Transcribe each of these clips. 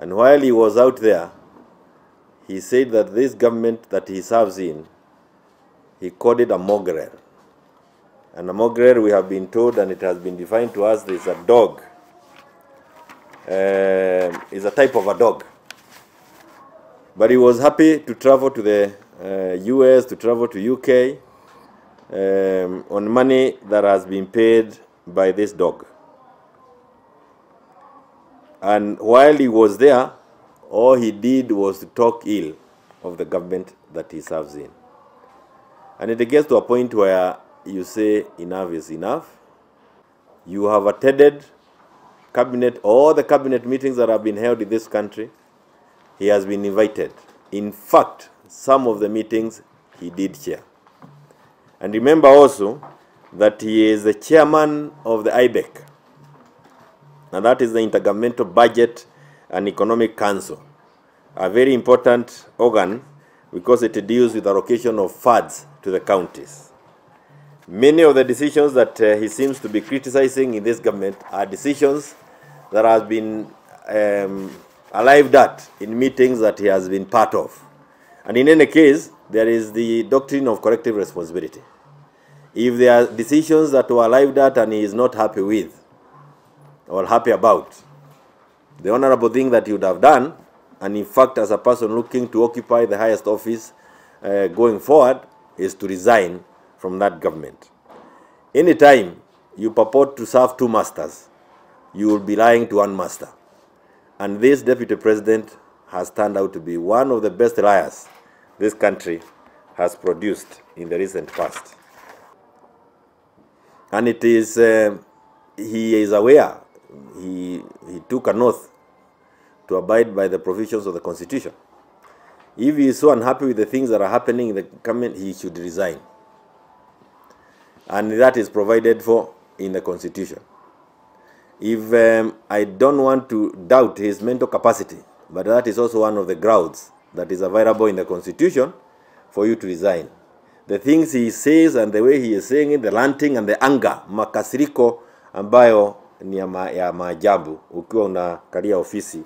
And while he was out there, he said that this government that he serves in, he called it a mongrel. And a mongrel, we have been told, and it has been defined to us, is a dog. Is a type of a dog. But he was happy to travel to the US, to travel to UK, on money that has been paid by this dog. And while he was there, all he did was to talk ill of the government that he serves in. And it gets to a point where you say enough is enough. You have attended cabinet, all the cabinet meetings that have been held in this country. He has been invited. In fact, some of the meetings he did chair. And remember also that he is the chairman of the IBEC, and that is the Intergovernmental Budget and Economic Council, a very important organ because it deals with allocation of funds to the counties. Many of the decisions that he seems to be criticizing in this government are decisions that have been arrived at in meetings that he has been part of. And in any case, there is the doctrine of collective responsibility. If there are decisions that were arrived at and he is not happy with or happy about, the honorable thing that he would have done, and in fact as a person looking to occupy the highest office going forward, is to resign from that government. Anytime you purport to serve two masters, you will be lying to one master. And this deputy president has turned out to be one of the best liars this country has produced in the recent past. And it is, he is aware, he took an oath to abide by the provisions of the Constitution. If he is so unhappy with the things that are happening in the government, he should resign. And that is provided for in the Constitution. If I don't want to doubt his mental capacity, but that is also one of the grounds that is available in the Constitution for you to resign. The things he says and the way he is saying it, the ranting and the anger, makasiriko ambayo ni ya maajabu ukiwa unakalia ofisi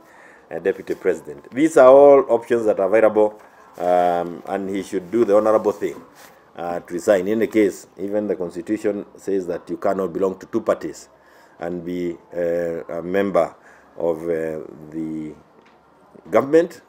deputy president. These are all options that are available, and he should do the honorable thing to resign. In any case, even the Constitution says that you cannot belong to two parties and be a member of the government.